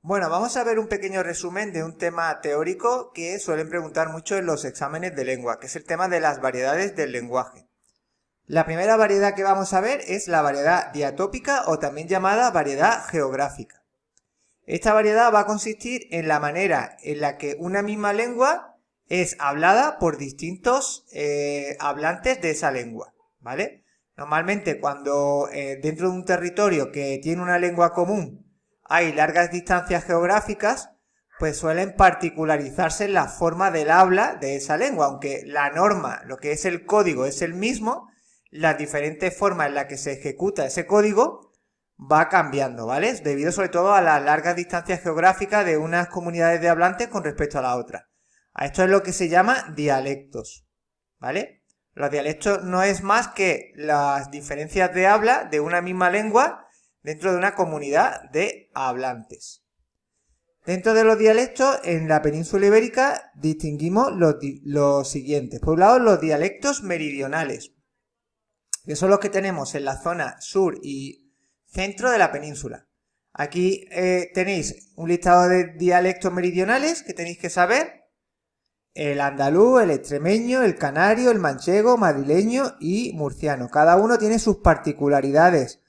Bueno, vamos a ver un pequeño resumen de un tema teórico que suelen preguntar mucho en los exámenes de lengua, que es el tema de las variedades del lenguaje. La primera variedad que vamos a ver es la variedad diatópica o también llamada variedad geográfica. Esta variedad va a consistir en la manera en la que una misma lengua es hablada por distintos hablantes de esa lengua, ¿vale? Normalmente cuando dentro de un territorio que tiene una lengua común hay largas distancias geográficas, pues suelen particularizarse en la forma del habla de esa lengua, aunque la norma, lo que es el código es el mismo, las diferentes formas en las que se ejecuta ese código va cambiando, ¿vale? Debido sobre todo a las largas distancias geográficas de unas comunidades de hablantes con respecto a la otra. A esto es lo que se llama dialectos, ¿vale? Los dialectos no es más que las diferencias de habla de una misma lengua dentro de una comunidad de hablantes. Dentro de los dialectos, en la península ibérica distinguimos los siguientes. Por un lado, los dialectos meridionales, que son los que tenemos en la zona sur y centro de la península. Aquí tenéis un listado de dialectos meridionales que tenéis que saber. El andaluz, el extremeño, el canario, el manchego, madrileño y murciano. Cada uno tiene sus particularidades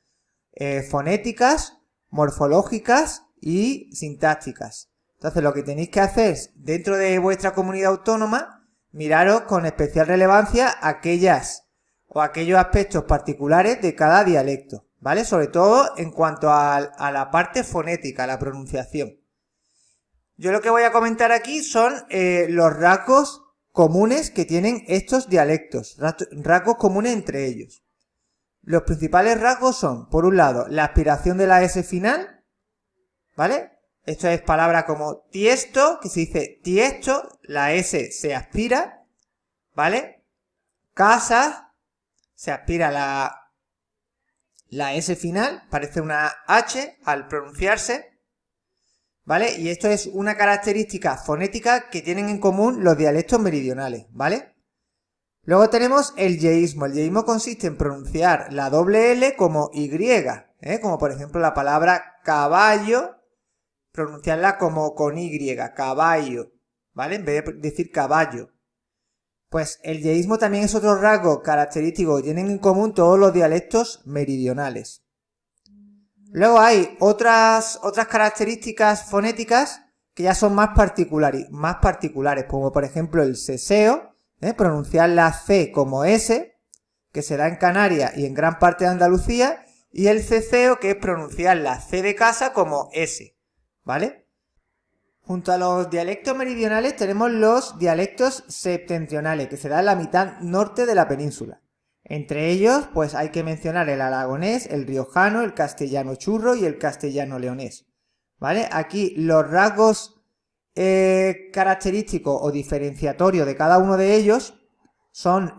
fonéticas, morfológicas y sintácticas. Entonces lo que tenéis que hacer dentro de vuestra comunidad autónoma, miraros con especial relevancia aquellas o aquellos aspectos particulares de cada dialecto, ¿vale? Sobre todo en cuanto a la parte fonética, a la pronunciación. Yo lo que voy a comentar aquí son los rasgos comunes que tienen estos dialectos, rasgos comunes entre ellos. Los principales rasgos son, por un lado, la aspiración de la S final, ¿vale? Esto es palabra como tiesto, que se dice tiesto, la S se aspira, ¿vale? Casa, se aspira la S final, parece una H al pronunciarse, ¿vale? Y esto es una característica fonética que tienen en común los dialectos meridionales, ¿vale? Luego tenemos el yeísmo. El yeísmo consiste en pronunciar la doble L como Y, como por ejemplo la palabra caballo, pronunciarla como con Y, caballo, ¿vale? En vez de decir caballo. Pues el yeísmo también es otro rasgo característico que tienen en común todos los dialectos meridionales. Luego hay otras características fonéticas que ya son más particulares, como por ejemplo el seseo, pronunciar la C como S, que se da en Canarias y en gran parte de Andalucía, y el ceceo, que es pronunciar la C de casa como S, ¿vale? Junto a los dialectos meridionales tenemos los dialectos septentrionales, que se dan en la mitad norte de la península. Entre ellos, pues hay que mencionar el aragonés, el riojano, el castellano churro y el castellano leonés, ¿vale? Aquí los rasgos característicos o diferenciatorios de cada uno de ellos son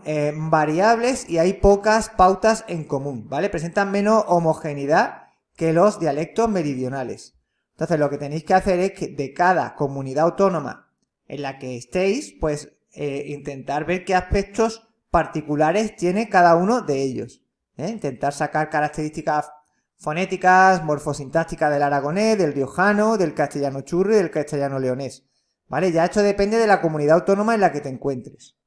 variables y hay pocas pautas en común, ¿vale? Presentan menos homogeneidad que los dialectos meridionales. Entonces lo que tenéis que hacer es que de cada comunidad autónoma en la que estéis, pues intentar ver qué aspectos particulares tiene cada uno de ellos. Intentar sacar características fonéticas, morfosintácticas del aragonés, del riojano, del castellano churro y del castellano leonés. ¿Vale? Ya esto depende de la comunidad autónoma en la que te encuentres.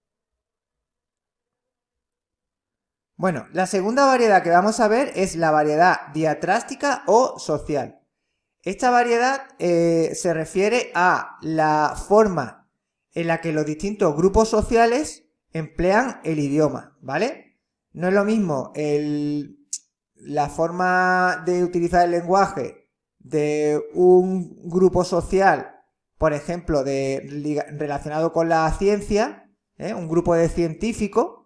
Bueno, la segunda variedad que vamos a ver es la variedad diatrástica o social. Esta variedad se refiere a la forma en la que los distintos grupos sociales emplean el idioma, ¿vale? No es lo mismo la forma de utilizar el lenguaje de un grupo social, por ejemplo, relacionado con la ciencia, un grupo de científicos,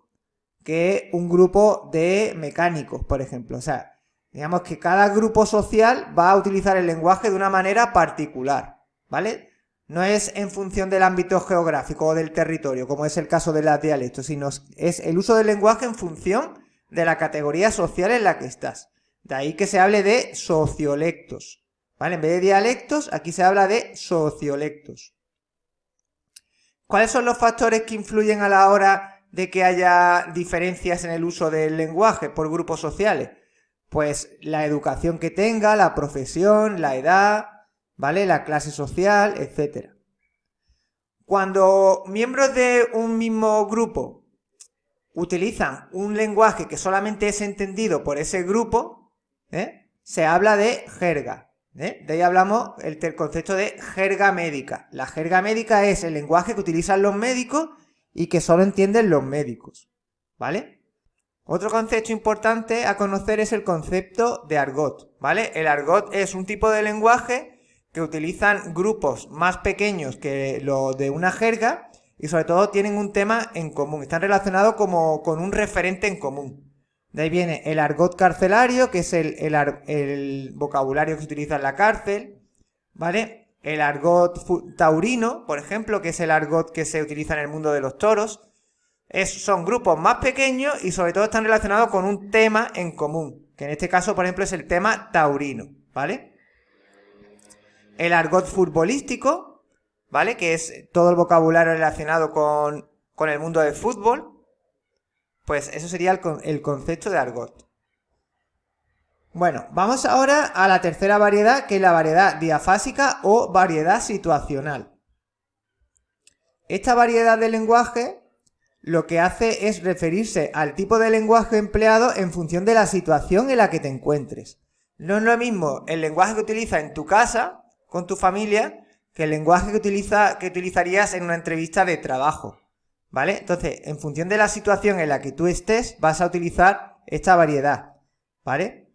que un grupo de mecánicos, por ejemplo. O sea, digamos que cada grupo social va a utilizar el lenguaje de una manera particular, ¿vale? No es en función del ámbito geográfico o del territorio, como es el caso de los dialectos, sino es el uso del lenguaje en función de la categoría social en la que estás. De ahí que se hable de sociolectos, ¿vale? En vez de dialectos, aquí se habla de sociolectos. ¿Cuáles son los factores que influyen a la hora de que haya diferencias en el uso del lenguaje por grupos sociales? Pues la educación que tenga, la profesión, la edad, ¿vale? La clase social, etc. Cuando miembros de un mismo grupo utilizan un lenguaje que solamente es entendido por ese grupo, se habla de jerga. De ahí hablamos del concepto de jerga médica. La jerga médica es el lenguaje que utilizan los médicos y que solo entienden los médicos, ¿vale? Otro concepto importante a conocer es el concepto de argot, ¿vale? El argot es un tipo de lenguaje que utilizan grupos más pequeños que los de una jerga y sobre todo tienen un tema en común, están relacionados como con un referente en común. De ahí viene el argot carcelario, que es el vocabulario que se utiliza en la cárcel, ¿vale? El argot taurino, por ejemplo, que es el argot que se utiliza en el mundo de los toros. Son grupos más pequeños y sobre todo están relacionados con un tema en común, que en este caso, por ejemplo, es el tema taurino, ¿vale? El argot futbolístico, ¿vale? Que es todo el vocabulario relacionado con el mundo del fútbol. Pues eso sería el concepto de argot. Bueno, vamos ahora a la tercera variedad, que es la variedad diafásica o variedad situacional. Esta variedad de lenguaje lo que hace es referirse al tipo de lenguaje empleado en función de la situación en la que te encuentres. No es lo mismo el lenguaje que utilizas en tu casa, con tu familia, que el lenguaje que utilizarías en una entrevista de trabajo, ¿vale? Entonces, en función de la situación en la que tú estés, vas a utilizar esta variedad, ¿vale?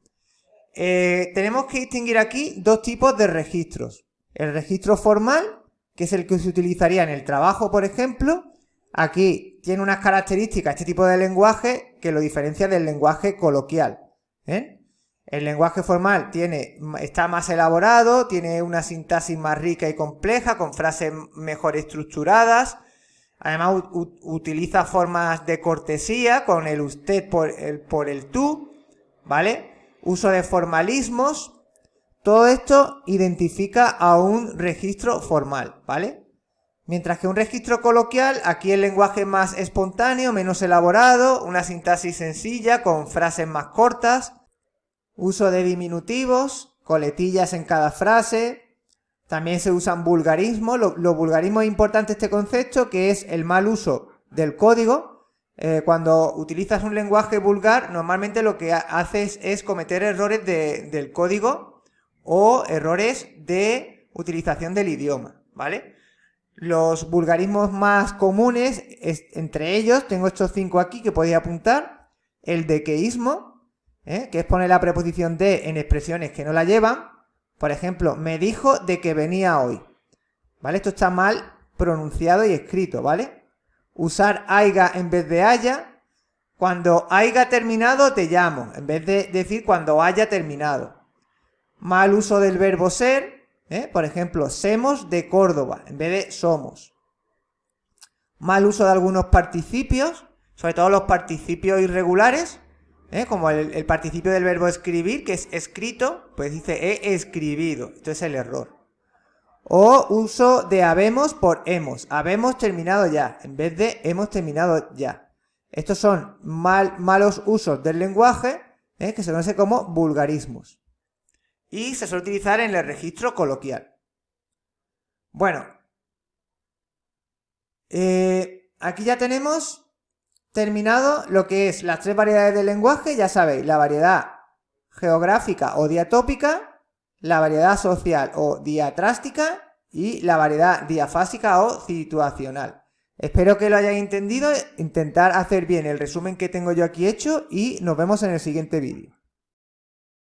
Tenemos que distinguir aquí dos tipos de registros. El registro formal, que es el que se utilizaría en el trabajo, por ejemplo. Aquí tiene unas características este tipo de lenguaje que lo diferencia del lenguaje coloquial, El lenguaje formal está más elaborado, tiene una sintaxis más rica y compleja, con frases mejor estructuradas. Además utiliza formas de cortesía con el usted por el tú, ¿vale? Uso de formalismos. Todo esto identifica a un registro formal, ¿vale? Mientras que un registro coloquial, aquí el lenguaje es más espontáneo, menos elaborado, una sintaxis sencilla con frases más cortas, uso de diminutivos, coletillas en cada frase. También se usan vulgarismos. Los vulgarismos es importante este concepto, que es el mal uso del código. Cuando utilizas un lenguaje vulgar, normalmente lo que haces es cometer errores del código o errores de utilización del idioma, ¿vale? Los vulgarismos más comunes, entre ellos, tengo estos 5 aquí que podéis apuntar. El dequeísmo, que es poner la preposición de en expresiones que no la llevan. Por ejemplo, me dijo de que venía hoy, ¿vale? Esto está mal pronunciado y escrito, ¿vale? Usar aiga en vez de haya. Cuando haya terminado te llamo, en vez de decir cuando haya terminado. Mal uso del verbo ser, por ejemplo, semos de Córdoba, en vez de somos. Mal uso de algunos participios, sobre todo los participios irregulares, como el participio del verbo escribir, que es escrito, pues dice he escribido. Esto es el error. O uso de habemos por hemos. Habemos terminado ya, en vez de hemos terminado ya. Estos son malos usos del lenguaje, que se conoce como vulgarismos. Y se suele utilizar en el registro coloquial. Bueno. Aquí ya tenemos terminado lo que es las 3 variedades del lenguaje. Ya sabéis, la variedad geográfica o diatópica, la variedad social o diatrástica y la variedad diafásica o situacional. Espero que lo hayáis entendido. Intentar hacer bien el resumen que tengo yo aquí hecho y nos vemos en el siguiente vídeo.